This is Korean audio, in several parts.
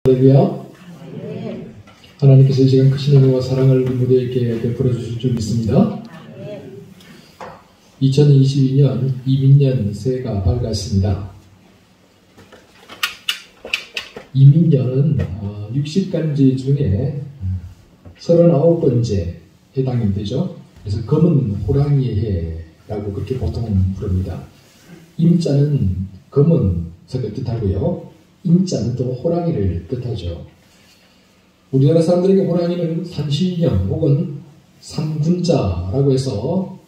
할렐루야. 하나님께서 이 시간 크신 은혜와 사랑을 우리 모두에게 베풀어 주실 줄 믿습니다. 2022년 이민년 새해가 밝았습니다. 이민년은 60간지 중에 39번째 해당이 되죠. 그래서 검은 호랑이의 해라고 그렇게 보통 부릅니다. 임자는 검은색을 뜻하고요. 인자는 또 호랑이를 뜻하죠. 우리나라 사람들에게 호랑이는 산신령 혹은 산군자라고 해서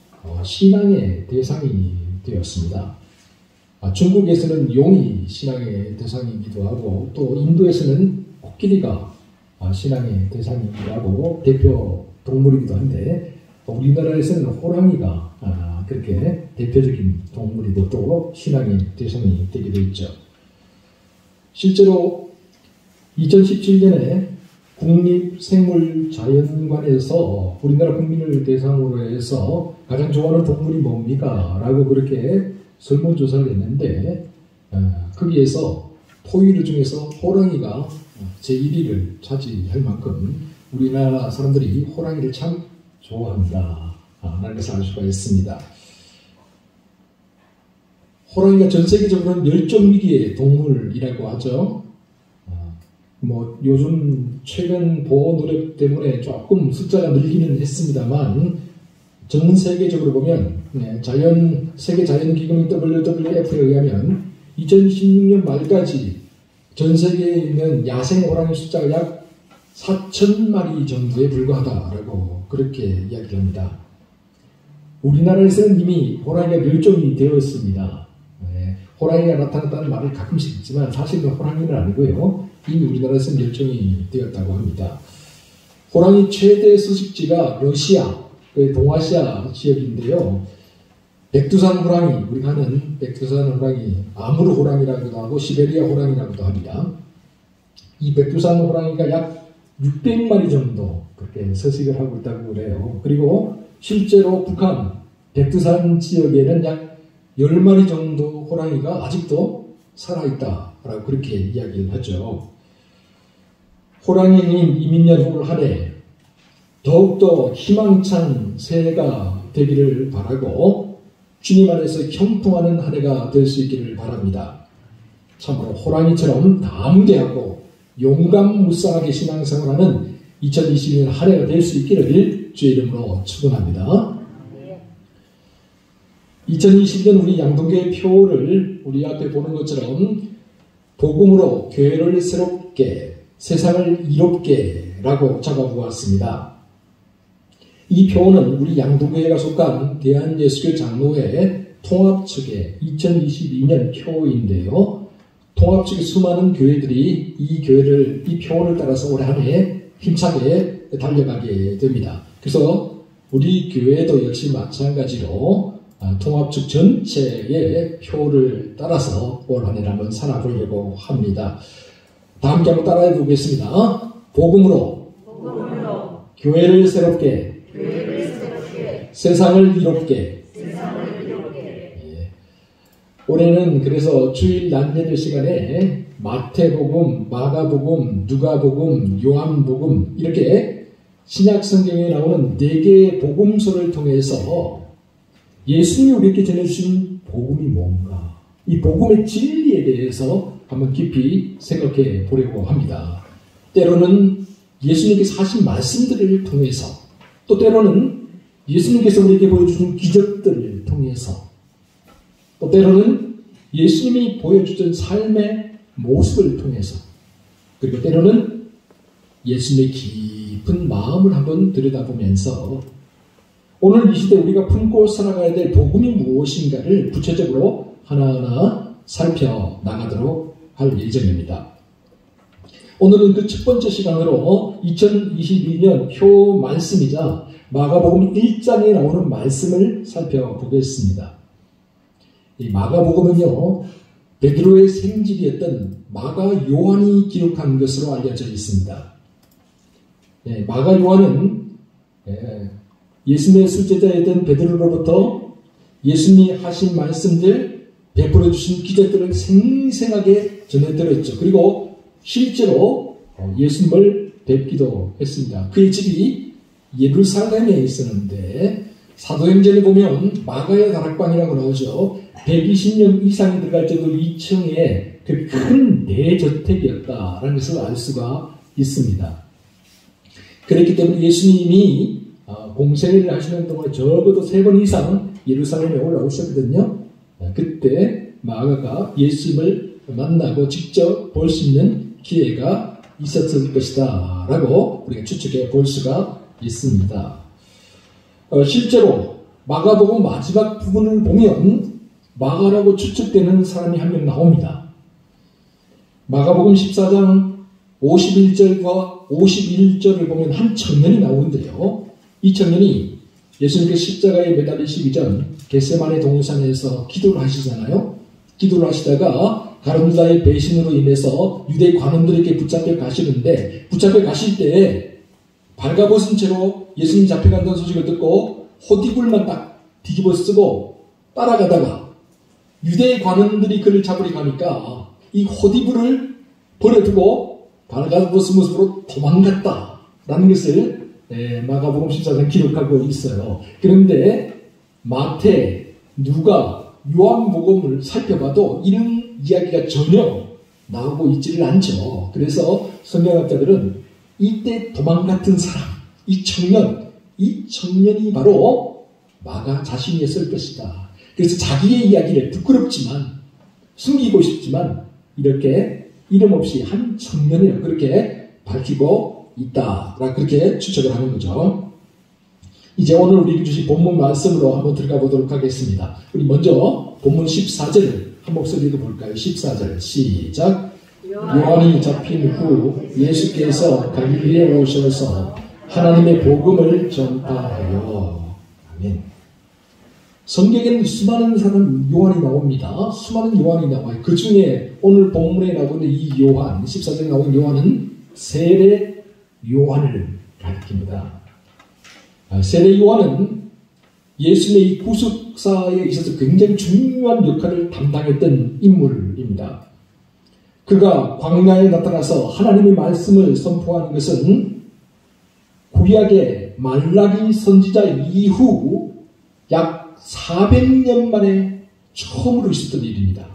신앙의 대상이 되었습니다. 중국에서는 용이 신앙의 대상이기도 하고 또 인도에서는 코끼리가 신앙의 대상이기도 하고 대표 동물이기도 한데 우리나라에서는 호랑이가 그렇게 대표적인 동물이고 또 신앙의 대상이 되기도 있죠. 실제로 2017년에 국립생물자연관에서 우리나라 국민을 대상으로 해서 가장 좋아하는 동물이 뭡니까? 라고 그렇게 설문조사를 했는데 거기에서 포유류 중에서 호랑이가 제1위를 차지할 만큼 우리나라 사람들이 호랑이를 참 좋아합니다. 라는 것을 알 수가 있습니다. 호랑이가 전 세계적으로는 멸종위기의 동물이라고 하죠. 요즘 최근 보호 노력 때문에 조금 숫자가 늘기는 했습니다만 전 세계적으로 보면 세계 자연기금 WWF에 의하면 2016년 말까지 전 세계에 있는 야생 호랑이 숫자가 약 4,000마리 정도에 불과하다라고 그렇게 이야기를 합니다. 우리나라에서는 이미 호랑이가 멸종이 되었습니다. 호랑이가 나타났다는 말을 가끔씩 있지만 사실은 호랑이는 아니고요. 이미 우리나라에서는 멸종이 되었다고 합니다. 호랑이 최대 서식지가 러시아, 동아시아 지역인데요. 백두산 호랑이, 우리가 하는 백두산 호랑이, 아무르 호랑이라고도 하고 시베리아 호랑이라고도 합니다. 이 백두산 호랑이가 약 600마리 정도 그렇게 서식을 하고 있다고 그래요. 그리고 실제로 북한 백두산 지역에는 약 10마리 정도 호랑이가 아직도 살아있다라고 그렇게 이야기를 하죠. 호랑이님 이민년 올 한 해 더욱더 희망찬 새해가 되기를 바라고 주님 안에서 형통하는 한 해가 될 수 있기를 바랍니다. 참으로 호랑이처럼 담대하고 용감무쌍하게 신앙생활하는 2022년 한 해가 될 수 있기를 주의 이름으로 축원합니다. 2020년 우리 양동교회 표를 우리 앞에 보는 것처럼 복음으로 교회를 새롭게 세상을 이롭게 라고 적어보았습니다. 이 표는 우리 양동교회가 속한 대한예수교 장로회 통합측의 2022년 표인데요. 통합측의 수많은 교회들이 이 표를 따라서 올해 한 해 힘차게 달려가게 됩니다. 그래서 우리 교회도 역시 마찬가지로 통합측 전체의 표를 따라서 올 한 해를 한번 살아보려고 합니다. 다 함께 한번 따라해 보겠습니다. 복음으로 교회를 새롭게 세상을 이롭게. 올해는 그래서 주일 난예배 시간에 마태복음, 마가복음, 누가복음, 요한복음 이렇게 신약성경에 나오는 4개의 복음서를 통해서 예수님이 우리에게 전해주신 복음이 뭔가, 이 복음의 진리에 대해서 한번 깊이 생각해 보려고 합니다. 때로는 예수님께서 하신 말씀들을 통해서, 또 때로는 예수님께서 우리에게 보여주신 기적들을 통해서, 또 때로는 예수님이 보여주던 삶의 모습을 통해서, 그리고 때로는 예수님의 깊은 마음을 한번 들여다보면서 오늘 이 시대 우리가 품고 살아가야 될 복음이 무엇인가를 구체적으로 하나하나 살펴나가도록 할 예정입니다. 오늘은 그 첫 번째 시간으로 2022년 표 말씀이자 마가복음 1장에 나오는 말씀을 살펴보겠습니다. 이 마가복음은요, 베드로의 생질이었던 마가 요한이 기록한 것으로 알려져 있습니다. 마가 요한은 예수님의 수제자였던 베드로로부터 예수님이 하신 말씀들, 베풀어 주신 기적들을 생생하게 전해들었죠. 그리고 실제로 예수님을 뵙기도 했습니다. 그의 집이 예루살렘에 있었는데 사도행전에 보면 마가의 다락방이라고 나오죠. 120명 이상이 들어갈 정도로 2층에 그 큰 대저택이었다라는 것을 알 수가 있습니다. 그렇기 때문에 예수님이 공생애를 하시는 동안 적어도 3번 이상 예루살렘에 올라오셨거든요. 그때 마가가 예수님을 만나고 직접 볼 수 있는 기회가 있었을 것이다 라고 우리가 추측해 볼 수가 있습니다. 실제로 마가복음 마지막 부분을 보면 마가라고 추측되는 사람이 한 명 나옵니다. 마가복음 14장 51절과 51절을 보면 한 청년이 나오는데요. 이 청년이 예수님께서 십자가에 매달리시기 전 겟세마네 동산에서 기도를 하시잖아요. 기도를 하시다가 가룟유다의 배신으로 인해서 유대 관원들에게 붙잡혀 가시는데 붙잡혀 가실 때 발가벗은 채로 예수님 잡혀간다는 소식을 듣고 호디불만 딱 뒤집어 쓰고 따라가다가 유대 관원들이 그를 잡으러 가니까 이 호디불을 버려두고 발가벗은 모습으로 도망갔다라는 것을 마가복음 14장 기록하고 있어요. 그런데 마태, 누가, 요한복음을 살펴봐도 이런 이야기가 전혀 나오고 있지를 않죠. 그래서 성경학자들은 이때 도망갔던 사람, 이 청년이 바로 마가 자신이었을 것이다. 그래서 자기의 이야기를 부끄럽지만 숨기고 싶지만 이렇게 이름 없이 한 청년이라고 그렇게 밝히고 있다. 그렇게 추측을 하는 거죠. 이제 오늘 우리 주신 본문 말씀으로 한번 들어가 보도록 하겠습니다. 우리 먼저 본문 14절을 한 목소리 읽어볼까요? 14절 시작. 요한이 잡힌 후 예수께서 갈릴리에 오셔서 하나님의 복음을 전파하여. 아멘. 성경에는 수많은 사람 요한이 나옵니다. 수많은 요한이 나와요. 그 중에 오늘 본문에 나오는 이 요한, 14절에 나오는 요한은 세례 요한을 가리킵니다. 세례 요한은 예수님의 이 구속사에 있어서 굉장히 중요한 역할을 담당했던 인물입니다. 그가 광야에 나타나서 하나님의 말씀을 선포하는 것은 구약의 말라기 선지자 이후 약 400년 만에 처음으로 있었던 일입니다.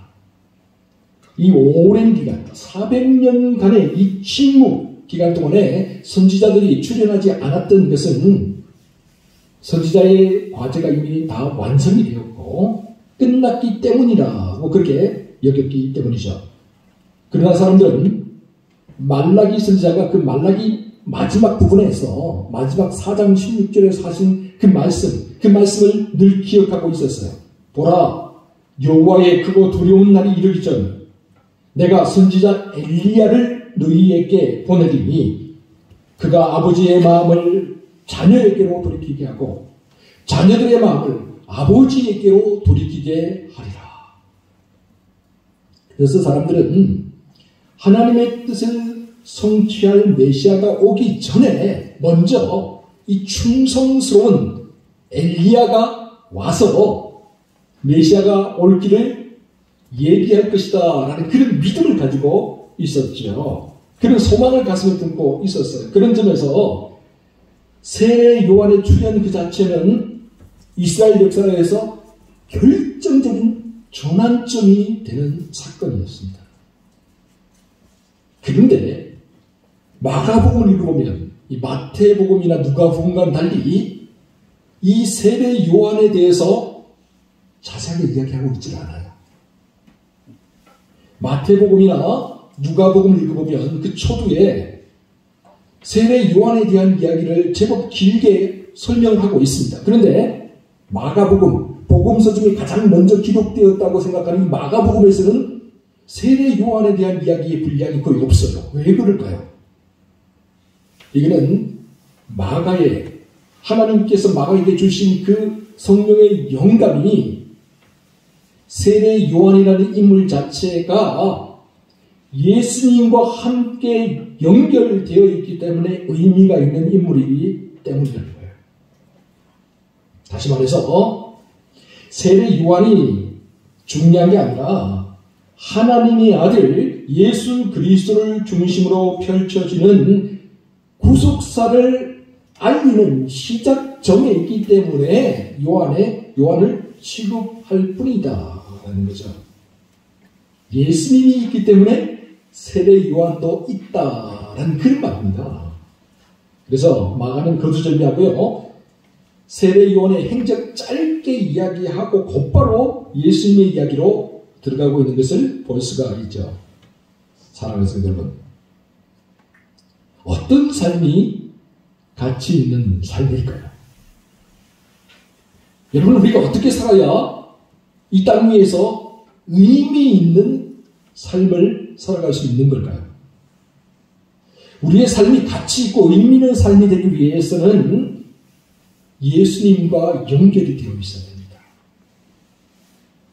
이 오랜 기간, 400년간의 이 침묵 기간 동안에 선지자들이 출현하지 않았던 것은 선지자의 과제가 이미 다 완성이 되었고 끝났기 때문이라고 그렇게 여겼기 때문이죠. 그러나 사람들은 말라기 선지자가 그 말라기 마지막 부분에서 마지막 4장 16절에서 하신 그 말씀을 늘 기억하고 있었어요. 보라, 여호와의 크고 두려운 날이 이르기 전 내가 선지자 엘리야를 너희에게 보내리니 그가 아버지의 마음을 자녀에게로 돌이키게 하고 자녀들의 마음을 아버지에게로 돌이키게 하리라. 그래서 사람들은 하나님의 뜻을 성취할 메시아가 오기 전에 먼저 이 충성스러운 엘리야가 와서 메시아가 올 길을 예비할 것이다 라는 그런 믿음을 가지고 있었죠. 그런 소망을 가슴에 품고 있었어요. 그런 점에서 세례 요한의 출현 그 자체는 이스라엘 역사에서 결정적인 전환점이 되는 사건이었습니다. 그런데 마가복음을 읽어보면 이 마태복음이나 누가복음과는 달리 이 세례 요한에 대해서 자세하게 이야기하고 있지 않아요. 마태복음이나 누가복음을 읽어보면 그 초두에 세례 요한에 대한 이야기를 제법 길게 설명하고 있습니다. 그런데 마가복음, 복음서 중에 가장 먼저 기록되었다고 생각하는 이 마가복음에서는 세례 요한에 대한 이야기의 분량이 거의 없어요. 왜 그럴까요? 이거는 마가의 하나님께서 마가에게 주신 그 성령의 영감이 세례 요한이라는 인물 자체가 예수님과 함께 연결되어 있기 때문에 의미가 있는 인물이기 때문이라는 거예요. 다시 말해서 세례 요한이 중요한 게 아니라 하나님의 아들 예수 그리스도를 중심으로 펼쳐지는 구속사를 알리는 시작점에 있기 때문에 요한을 취급할 뿐이다 라는 거죠. 예수님이 있기 때문에 세례 요한도 있다라는 그런 말입니다. 그래서 마가는 거두절미하고요. 세례 요한의 행적 짧게 이야기하고 곧바로 예수님의 이야기로 들어가고 있는 것을 볼 수가 있죠. 사랑하는 성도 여러분, 어떤 삶이 가치 있는 삶일까요? 여러분, 우리가 어떻게 살아야 이 땅 위에서 의미 있는 삶을 살아갈 수 있는 걸까요? 우리의 삶이 가치 있고 의미 있는 삶이 되기 위해서는 예수님과 연결이 되어 있어야 됩니다.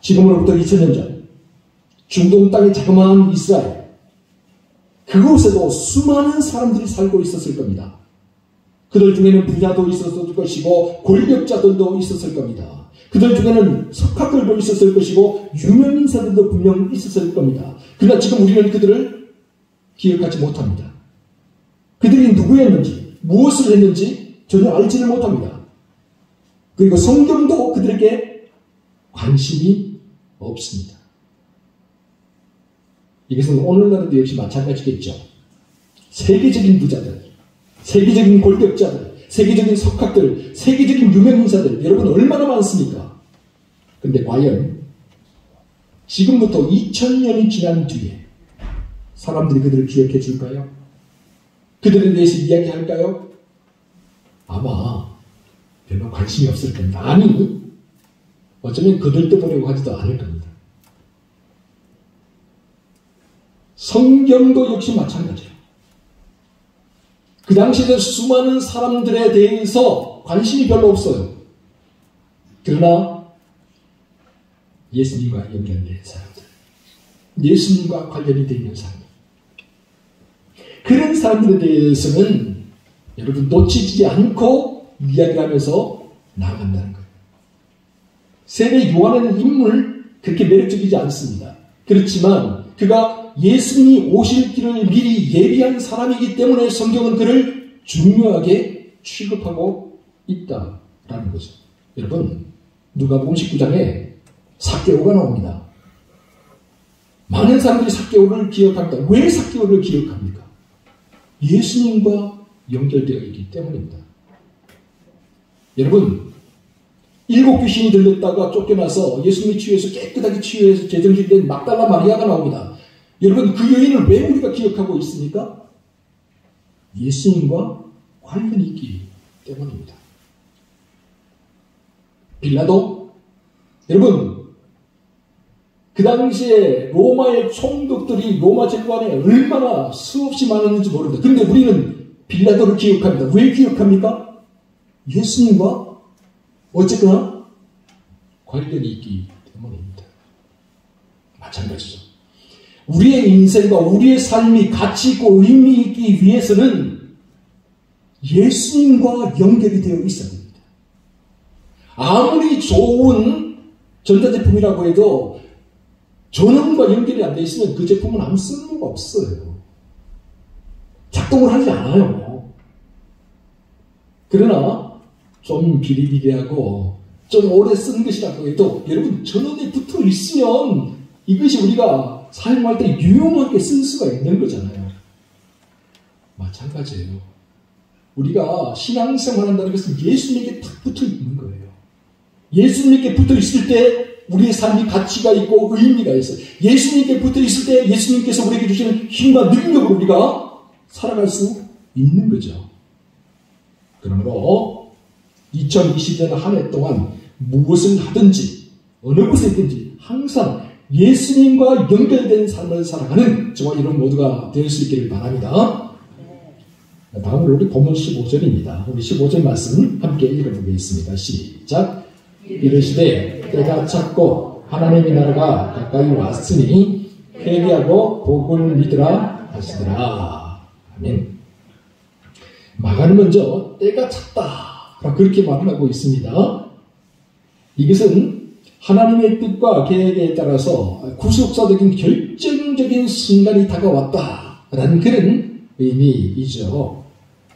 지금으로부터 2000년 전 중동 땅의 자그마한 이스라엘, 그곳에도 수많은 사람들이 살고 있었을 겁니다. 그들 중에는 부자도 있었을 것이고 권력자들도 있었을 겁니다. 그들 중에는 석학들도 있었을 것이고 유명 인사들도 분명 있었을 겁니다. 그러나 지금 우리는 그들을 기억하지 못합니다. 그들이 누구였는지, 무엇을 했는지 전혀 알지를 못합니다. 그리고 성경도 그들에게 관심이 없습니다. 이것은 오늘날도 역시 마찬가지겠죠. 세계적인 부자들, 세계적인 권력자들, 세계적인 석학들, 세계적인 유명인사들, 여러분 얼마나 많습니까? 그런데 과연 지금부터 2000년이 지난 뒤에 사람들이 그들을 기억해 줄까요? 그들에 대해서 이야기할까요? 아마 별로 관심이 없을 겁니다. 아니, 어쩌면 그들도 보려고 하지도 않을 겁니다. 성경도 역시 마찬가지예요. 그 당시에 수많은 사람들에 대해서 관심이 별로 없어요. 그러나 예수님과 연결된 사람들, 예수님과 관련이 되어 있는 사람들, 그런 사람들에 대해서는 여러분 놓치지 않고 이야기하면서 나아간다는 거예요. 세례 요한의 인물 그렇게 매력적이지 않습니다. 그렇지만 그가 예수님이 오실 길을 미리 예비한 사람이기 때문에 성경은 그를 중요하게 취급하고 있다라는 거죠. 여러분, 누가복음 19장에 삭개오가 나옵니다. 많은 사람들이 삭개오를 기억합니다. 왜 삭개오를 기억합니까? 예수님과 연결되어 있기 때문입니다. 여러분, 7 귀신이 들렸다가 쫓겨나서 예수님이 치유해서 깨끗하게 치유해서 재정신된 막달라 마리아가 나옵니다. 여러분, 그 여인을 왜 우리가 기억하고 있습니까? 예수님과 관련이 있기 때문입니다. 빌라도, 여러분, 그 당시에 로마의 총독들이 로마 정관에 얼마나 수없이 많았는지 모릅니다. 그런데 우리는 빌라도를 기억합니다. 왜 기억합니까? 예수님과 어쨌거나 관련이 있기 때문입니다. 마찬가지죠. 우리의 인생과 우리의 삶이 가치 있고 의미 있기 위해서는 예수님과 연결이 되어 있어야 됩니다. 아무리 좋은 전자제품이라고 해도 전원과 연결이 안 되어 있으면 그 제품은 아무 쓸모가 없어요. 작동을 하지 않아요. 그러나 좀 비리비리하고 좀 오래 쓴 것이라고 해도 여러분 전원에 붙어 있으면 이것이 우리가 사용할 때 유용하게 쓸 수가 있는 거잖아요. 마찬가지예요. 우리가 신앙생활 한다는 것은 예수님께 딱 붙어 있는 거예요. 예수님께 붙어 있을 때 우리의 삶이 가치가 있고 의미가 있어요. 예수님께 붙어 있을 때 예수님께서 우리에게 주시는 힘과 능력으로 우리가 살아갈 수 있는 거죠. 그러므로 2020년 한 해 동안 무엇을 하든지 어느 곳에 있든지 항상 예수님과 연결된 삶을 살아가는 저와 여러분 모두가 될 수 있기를 바랍니다. 다음으로 우리 본문 15절입니다. 우리 15절 말씀 함께 읽어보겠습니다. 시작. 이르시되 때가 찼고 하나님의 나라가 가까이 왔으니 회개하고 복을 믿으라 하시더라. 아멘. 마가는 먼저 때가 찼다 그렇게 말을 하고 있습니다. 이것은 하나님의 뜻과 계획에 따라서 구속사적인 결정적인 순간이 다가왔다라는 그런 의미이죠.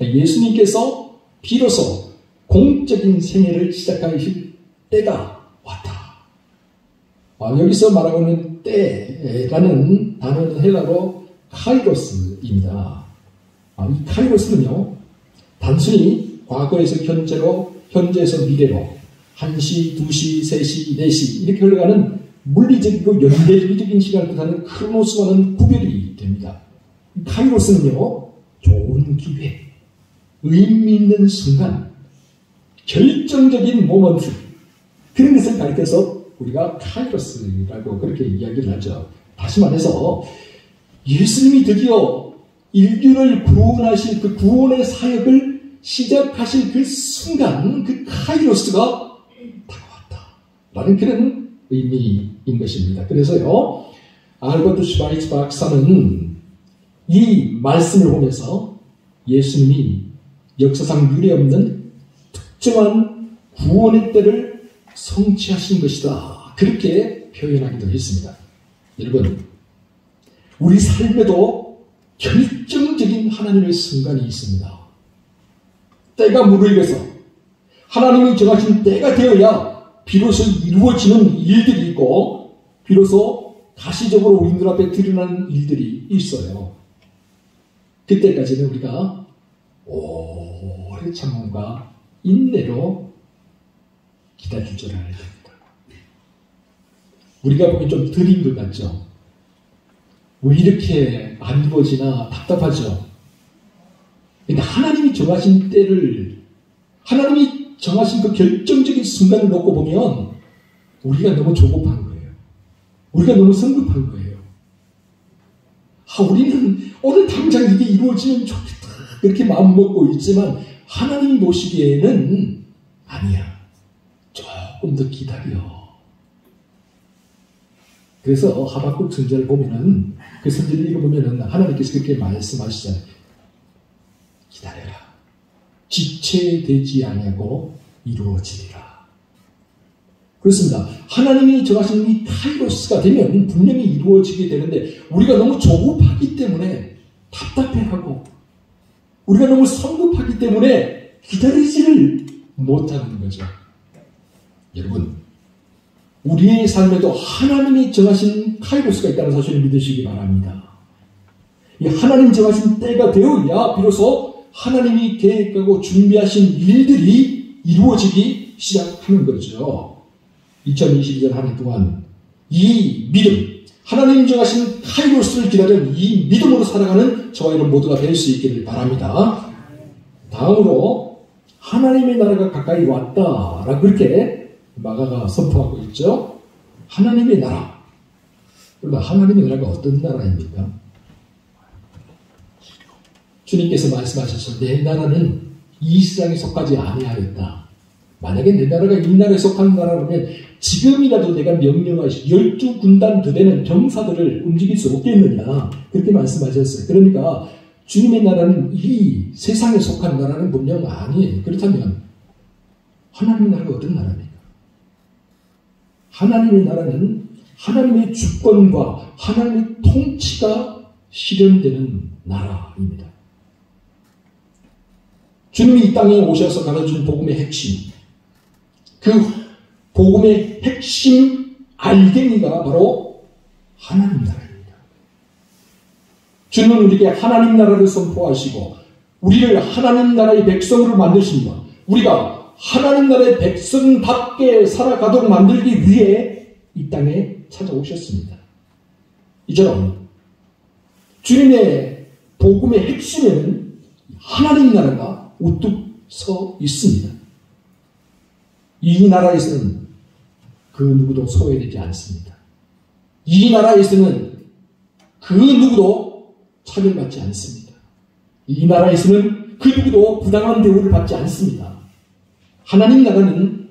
예수님께서 비로소 공적인 생애를 시작하실 때가 왔다. 여기서 말하고 있는 때라는 단어는 헬라로 카이로스입니다. 이 카이로스는요, 단순히 과거에서 현재로, 현재에서 미래로 1시, 2시, 3시, 4시 이렇게 흘러가는 물리적이고 연대주의적인 시간을 뜻하는 크로노스와는 구별이 됩니다. 카이로스는요, 좋은 기회, 의미 있는 순간, 결정적인 모먼트, 그런 것을 가리켜서 우리가 카이로스라고 그렇게 이야기를 하죠. 다시 말해서 예수님이 드디어 인류를 구원하실 그 구원의 사역을 시작하실 그 순간, 그 카이로스가 다가왔다라는 그런 의미인 것입니다. 그래서요, 알버트 슈바이츠 박사는 이 말씀을 보면서 예수님이 역사상 유례없는 특정한 구원의 때를 성취하신 것이다, 그렇게 표현하기도 했습니다. 여러분, 우리 삶에도 결정적인 하나님의 순간이 있습니다. 때가 무르익어서 하나님이 정하신 때가 되어야 비로소 이루어지는 일들이 있고, 비로소 가시적으로 우리 눈앞에 드러나는 일들이 있어요. 그때까지는 우리가 오래 참음과 인내로 기다릴 줄 알아야 됩니다. 우리가 보기엔 좀 느린 것 같죠? 왜 이렇게 안 이루어지나 답답하죠? 근데 하나님이 정하신 때를, 하나님이 정하신 그 결정적인 순간을 놓고 보면 우리가 너무 조급한 거예요. 우리가 너무 성급한 거예요. 우리는 오늘 당장 이게 이루어지면 좋겠다, 그렇게 마음 먹고 있지만 하나님이 보시기에는 아니야, 조금 더 기다려. 그래서 하박국 선지자를 보면은, 그 선지를 읽어보면은 하나님께서 그렇게 말씀하시잖아요. 기다려라. 지체되지 아니하고 이루어지리라. 그렇습니다. 하나님이 정하신 이 카이로스가 되면 분명히 이루어지게 되는데, 우리가 너무 조급하기 때문에 답답해하고, 우리가 너무 성급하기 때문에 기다리지를 못하는 거죠. 여러분, 우리의 삶에도 하나님이 정하신 카이로스가 있다는 사실을 믿으시기 바랍니다. 이 하나님 정하신 때가 되어야 비로소 하나님이 계획하고 준비하신 일들이 이루어지기 시작하는 거죠. 2022년 한 해 동안 이 믿음, 하나님 정하신 카이로스를 기다리는 이 믿음으로 살아가는 저와 여러분 모두가 될 수 있기를 바랍니다. 다음으로 하나님의 나라가 가까이 왔다라고 그렇게 마가가 선포하고 있죠. 하나님의 나라. 그러나 하나님의 나라가 어떤 나라입니까? 주님께서 말씀하셔서 내 나라는 이 세상에 속하지 아니하였다. 만약에 내 나라가 이 나라에 속한 나라라면 지금이라도 내가 명령하시 12군단 부대는 병사들을 움직일 수 없겠느냐, 그렇게 말씀하셨어요. 그러니까 주님의 나라는 이 세상에 속한 나라는 분명 아니에요. 그렇다면 하나님의 나라가 어떤 나라입니까? 하나님의 나라는 하나님의 주권과 하나님의 통치가 실현되는 나라입니다. 주님이 이 땅에 오셔서 가르쳐준 복음의 핵심, 그 복음의 핵심 알갱이가 바로 하나님 나라입니다. 주님은 우리에게 하나님 나라를 선포하시고 우리를 하나님 나라의 백성으로 만드십니다. 우리가 하나님 나라의 백성답게 살아가도록 만들기 위해 이 땅에 찾아오셨습니다. 이처럼 주님의 복음의 핵심에는 하나님 나라가 우뚝 서 있습니다. 이 나라에서는 그 누구도 소외되지 않습니다. 이 나라에서는 그 누구도 차별받지 않습니다. 이 나라에서는 그 누구도 부당한 대우를 받지 않습니다. 하나님 나라는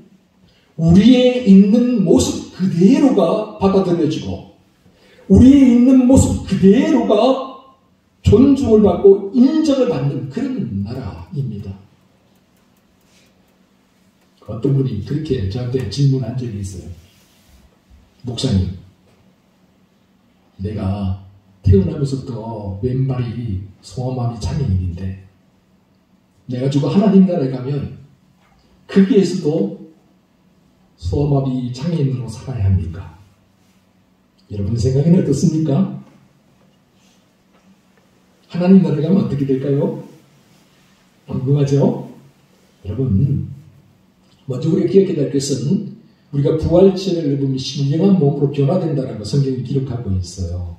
우리의 있는 모습 그대로가 받아들여지고 우리의 있는 모습 그대로가 존중을 받고 인정을 받는 그런 나라입니다. 어떤 분이 그렇게 저한테 질문한 적이 있어요. 목사님, 내가 태어나면서부터 왼발이 소아마비 장애인인데 내가 죽어 하나님 나라에 가면 거기에서도 소아마비 장애인으로 살아야 합니까? 여러분 생각은 어떻습니까? 하나님 나라에 가면 어떻게 될까요? 궁금하죠? 여러분, 먼저 우리가 기억해야 될 것은 우리가 부활체를 입으면 신령한 몸으로 변화된다는 성경이 기록하고 있어요.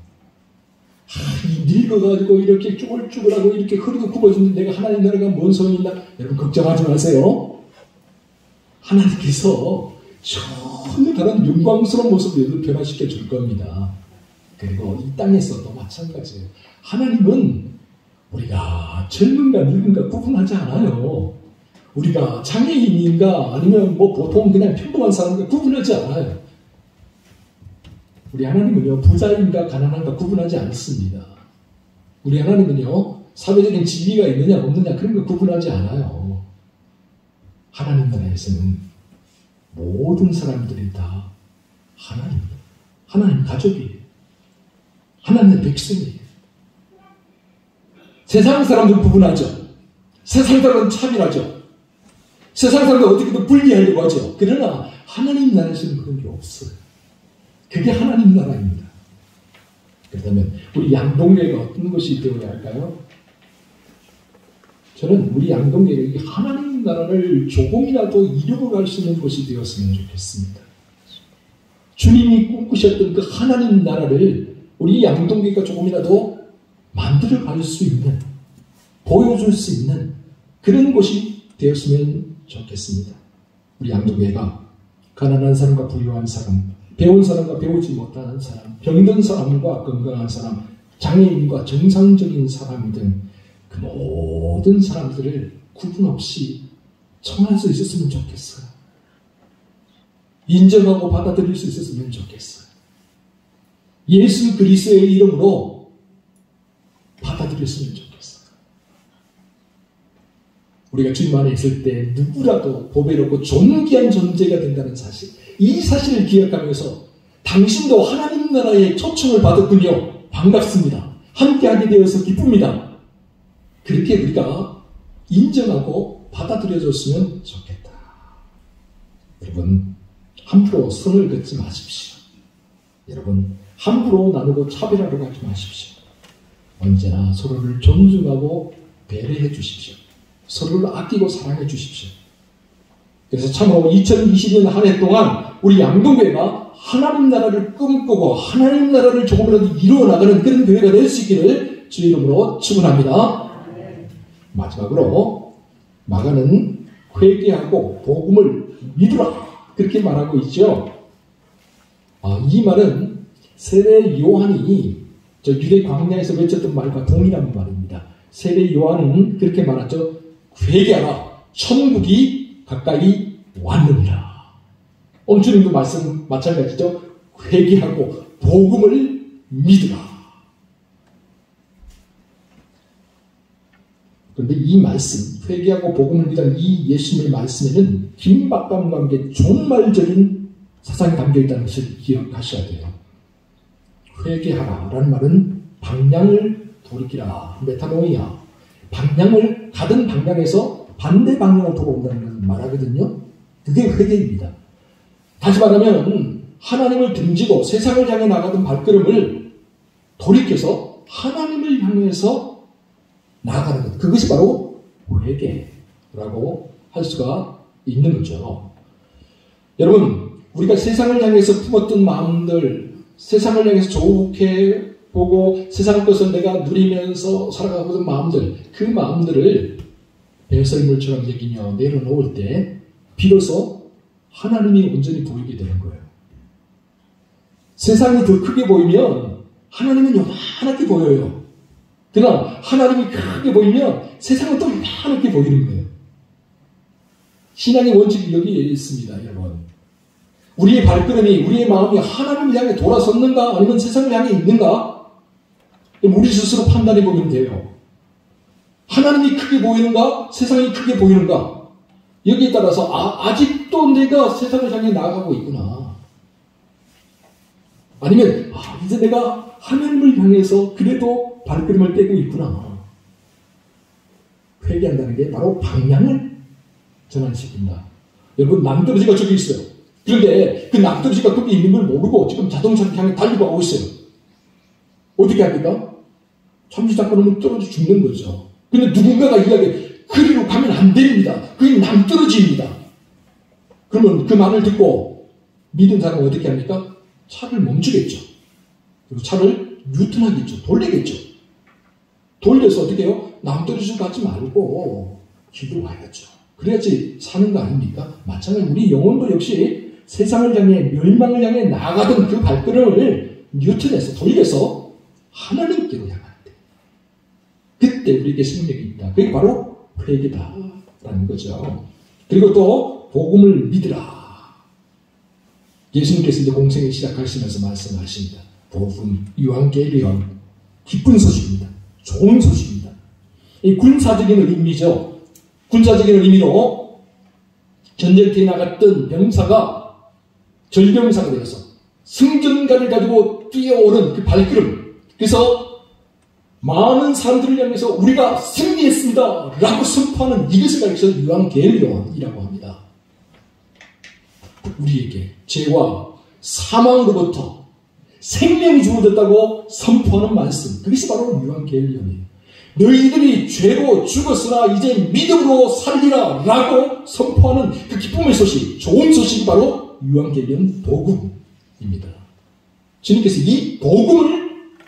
늙어가지고 이렇게 쭈글쭈글하고 이렇게 허리도 굽어지는데 내가 하나님 나라가 뭔 소용이 있나? 여러분 걱정하지 마세요. 하나님께서 전혀 다른 영광스러운 모습으로 변화시켜 줄 겁니다. 그리고 이 땅에서도 마찬가지예요. 하나님은 우리가 젊은가 늙은가 구분하지 않아요. 우리가 장애인인가 아니면 뭐 보통 그냥 평범한 사람인가 구분하지 않아요. 우리 하나님은요, 부자인가 가난한가 구분하지 않습니다. 우리 하나님은요, 사회적인 지위가 있느냐 없느냐 그런 거 구분하지 않아요. 하나님 나라에서는 모든 사람들이 다 하나님입니다. 하나님 가족이에요. 하나님의 백성이에요. 세상 사람들 구분하죠. 세상 사람은 차별하죠. 세상 사람들 어떻게든 분리하려고 하죠. 그러나 하나님 나라에서는 그런 게 없어요. 그게 하나님 나라입니다. 그렇다면 우리 양동교회가 어떤 것이 되어야 할까요? 저는 우리 양동교회가 하나님 나라를 조금이라도 이루어갈 수 있는 곳이 되었으면 좋겠습니다. 주님이 꿈꾸셨던 그 하나님 나라를 우리 양동교회가 조금이라도 만들어갈 수 있는, 보여줄 수 있는 그런 곳이 되었으면 좋겠습니다. 우리 양동교회가 가난한 사람과 부유한 사람, 배운 사람과 배우지 못하는 사람, 병든 사람과 건강한 사람, 장애인과 정상적인 사람 등 그 모든 사람들을 구분 없이 청할 수 있었으면 좋겠어요. 인정하고 받아들일 수 있었으면 좋겠어요. 예수 그리스도의 이름으로 받아들였으면 좋겠어요. 우리가 주님 안에 있을 때 누구라도 보배롭고 존귀한 존재가 된다는 사실, 이 사실을 기억하면서 당신도 하나님 나라의 초청을 받았군요. 반갑습니다. 함께하게 되어서 기쁩니다. 그렇게 우리가 인정하고 받아들여줬으면 좋겠다. 여러분, 함부로 선을 긋지 마십시오. 여러분, 함부로 나누고 차별하려고 하지 마십시오. 언제나 서로를 존중하고 배려해 주십시오. 서로를 아끼고 사랑해 주십시오. 그래서 참으로 2020년 한 해 동안 우리 양동교회가 하나님 나라를 꿈꾸고 하나님 나라를 조금이라도 이루어 나가는 그런 교회가 될 수 있기를 주의 이름으로 축원합니다. 마지막으로 마가는 회개하고 복음을 믿으라 그렇게 말하고 있죠. 이 말은 세례 요한이 저 유대 광야에서 외쳤던 말과 동일한 말입니다. 세례 요한은 그렇게 말하죠. 회개하라, 천국이 가까이 왔느니라. 오늘 주님도 말씀 마찬가지죠. 회개하고 복음을 믿으라. 그런데 이 말씀, 회개하고 복음을 믿는 이 예수님의 말씀에는 긴박감과 함께 종말적인 사상이 담겨있다는 것을 기억하셔야 돼요. 회개하라라는 말은 방향을 돌이키라, 메타노이아. 방향을 가던 방향에서 반대 방향으로 돌아온다는 것을 말하거든요. 그게 회개입니다. 다시 말하면 하나님을 등지고 세상을 향해 나가던 발걸음을 돌이켜서 하나님을 향해서 나아가는 것. 그것이 바로 회개라고 할 수가 있는 거죠. 여러분, 우리가 세상을 향해서 품었던 마음들, 세상을 향해서 좋게 보고 세상 것을 내가 누리면서 살아가고던 마음들, 그 마음들을 배설물처럼 여기며 내려놓을 때 비로소 하나님이 온전히 보이게 되는 거예요. 세상이 더 크게 보이면 하나님은 요만하게 보여요. 그러나 하나님이 크게 보이면 세상은 또 요만하게 보이는 거예요. 신앙의 원칙이 여기에 있습니다, 여러분. 우리의 발걸음이, 우리의 마음이 하나님을 향해 돌아섰는가 아니면 세상을 향해 있는가? 우리 스스로 판단해 보면 돼요. 하나님이 크게 보이는가? 세상이 크게 보이는가? 여기에 따라서 아직도 내가 세상을 향해 나아가고 있구나. 아니면 이제 내가 하나님을 향해서 그래도 발걸음을 떼고 있구나. 회개한다는 게 바로 방향을 전환시킨다. 여러분, 낭떠러지가 저기 있어요. 그런데 그 낭떠러지가 거기 있는 걸 모르고 지금 자동차를 향해 달리고 가고 있어요. 어떻게 합니까? 잠시 잠깐은 떨어져 죽는 거죠. 근데 누군가가 이야기해, 그리로 가면 안 됩니다. 그게 낭떠러지입니다. 그러면 그 말을 듣고 믿은 사람은 어떻게 합니까? 차를 멈추겠죠. 그리고 차를 유턴하겠죠. 돌리겠죠. 돌려서 어떻게 해요? 낭떠러지 가지 말고 길로 와야죠. 그래야지 사는 거 아닙니까? 마찬가지로 우리 영혼도 역시 세상을 향해 멸망을 향해 나아가던 그 발걸음을 뉴턴해서 돌려서 하나님께로 향할 때 그때 우리에게 생명이 있다. 그게 바로 회개다라는 거죠. 그리고 또 복음을 믿으라. 예수님께서 이제 공생을 시작하시면서 말씀하십니다. 복음, 유앙겔리온, 기쁜 소식입니다. 좋은 소식입니다. 이 군사적인 의미죠. 군사적인 의미로 전쟁터에 나갔던 병사가 절병사가 되어서 승전가를 가지고 뛰어오른 그 발걸음. 그래서 많은 사람들을 향해서 우리가 승리했습니다 라고 선포하는 이것을 가리켜서 유앙겔리온이라고 합니다. 우리에게 죄와 사망으로부터 생명이 주어졌다고 선포하는 말씀. 그것이 바로 유앙겔리온이에요. 너희들이 죄로 죽었으나 이제 믿음으로 살리라 라고 선포하는 그 기쁨의 소식, 좋은 소식이 바로 유앙겔리온 복음입니다. 주님께서 이 복음을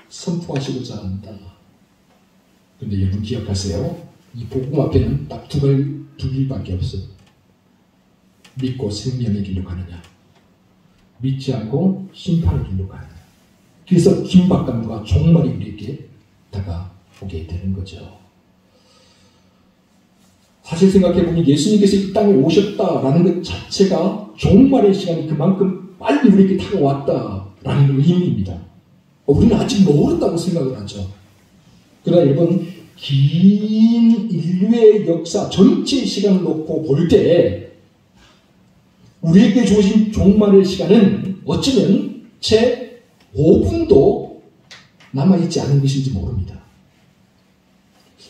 선포하시고자 한다. 그런데 여러분 기억하세요. 이 복음 앞에는 딱 두 길밖에 없어요. 믿고 생명의 길로 가느냐, 믿지 않고 심판의 길로 가느냐. 그래서 긴박감과 종말이 우리에게 다가오게 되는 거죠. 사실 생각해보면 예수님께서 이 땅에 오셨다라는 것 자체가 종말의 시간이 그만큼 빨리 우리에게 다가왔다라는 의미입니다. 우리는 아직 멀었다고 생각을 하죠. 그러나 여러분, 긴 인류의 역사 전체의 시간을 놓고 볼 때 우리에게 주어진 종말의 시간은 어쩌면 채 5분도 남아있지 않은 것인지 모릅니다.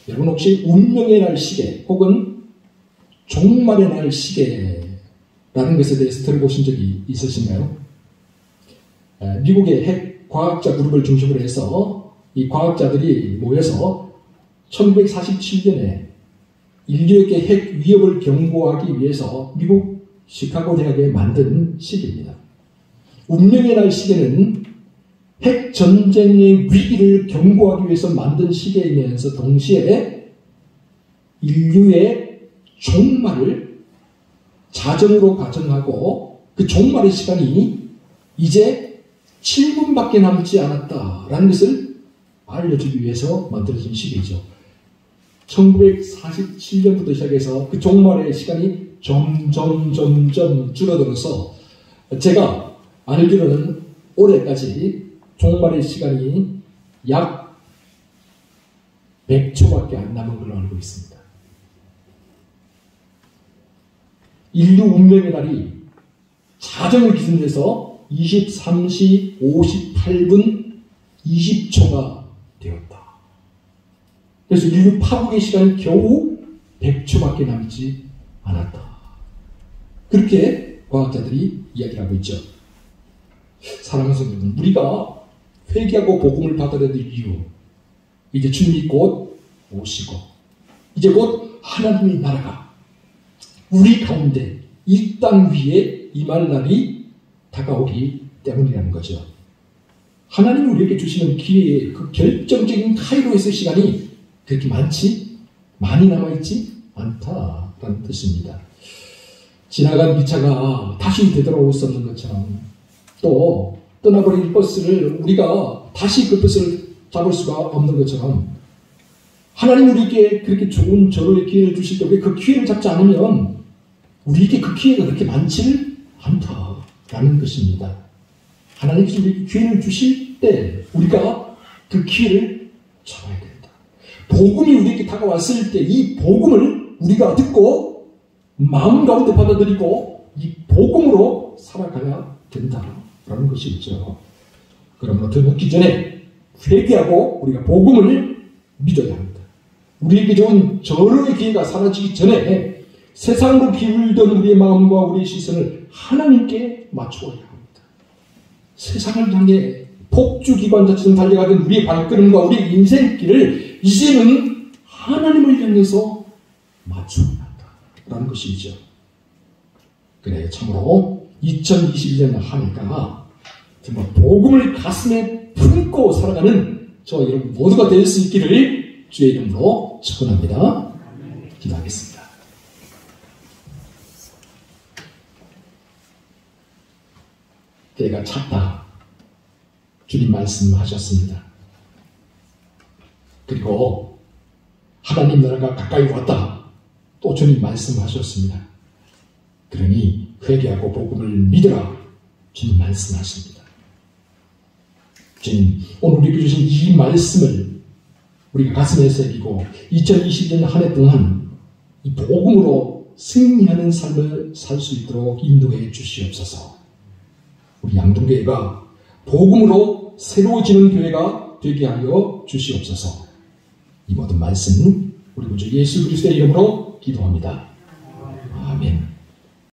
여러분 혹시 운명의 날 시계 혹은 종말의 날 시계라는 것에 대해서 들어보신 적이 있으신가요? 미국의 핵 과학자 그룹을 중심으로 해서 이 과학자들이 모여서 1947년에 인류에게 핵 위협을 경고하기 위해서 미국 시카고 대학에 만든 시계입니다. 운명의 날 시계는 핵 전쟁의 위기를 경고하기 위해서 만든 시계이면서 동시에 인류의 종말을 자정으로 가정하고 그 종말의 시간이 이제 7분밖에 남지 않았다라는 것을 알려주기 위해서 만들어진 시계이죠. 1947년부터 시작해서 그 종말의 시간이 점점 줄어들어서 제가 알기로는 올해까지 종말의 시간이 약 100초밖에 안 남은 걸로 알고 있습니다. 인류 운명의 날이 자정을 기준으로 해서 23시 58분 20초가 되었다. 그래서 인류 파국의 시간이 겨우 100초밖에 남지 않았다. 그렇게 과학자들이 이야기를 하고 있죠. 사랑하는 성도들, 우리가 회개하고 복음을 받아들일 이유, 이제 주님이 곧 오시고 이제 곧 하나님의 나라가 우리 가운데 이 땅 위에 임할 날이 다가오기 때문이라는 거죠. 하나님이 우리에게 주시는 기회의 그 결정적인 카이로에서의 시간이 그렇게 많이 남아있지 않다라는 뜻입니다. 지나간 기차가 다시 되돌아올 수 없는 것처럼 또 떠나버린 버스를 우리가 다시 그 버스를 잡을 수가 없는 것처럼 하나님 우리에게 그렇게 좋은 절호의 기회를 주실 때 우리 그 기회를 잡지 않으면 우리에게 그 기회가 그렇게 많지를 않다라는 것입니다. 하나님께서 우리에게 기회를 주실 때 우리가 그 기회를 잡아야 된다. 복음이 우리에게 다가왔을 때 이 복음을 우리가 듣고 마음 가운데 받아들이고 이 복음으로 살아가야 된다라는 것이죠. 그러므로 더 묻기 전에 회개하고 우리가 복음을 믿어야 합니다. 우리에게 좋은 절호의 기회가 사라지기 전에 세상으로 기울던 우리의 마음과 우리의 시선을 하나님께 맞추어야 합니다. 세상을 향해 폭주기관자처럼 달려가던 우리의 발걸음과 우리의 인생길을 이제는 하나님을 향해서 맞춰야 한다라는 것이죠. 그래 참으로 2021년 한 해가 정말 복음을 가슴에 품고 살아가는 저와 여러분 모두가 될 수 있기를 주의 이름으로 축원합니다. 기도하겠습니다. 때가 찼다. 주님 말씀하셨습니다. 그리고 하나님 나라가 가까이 왔다. 또 주님 말씀하셨습니다. 그러니 회개하고 복음을 믿으라. 주님 말씀하십니다. 주님 오늘 우리에게 주신 이 말씀을 우리가 가슴에 새기고 2020년 한 해 동안 이 복음으로 승리하는 삶을 살 수 있도록 인도해 주시옵소서. 우리 양동교회가 복음으로 새로워지는 교회가 되게 하여 주시옵소서. 이 모든 말씀 우리 구주 예수 그리스도의 이름으로 기도합니다.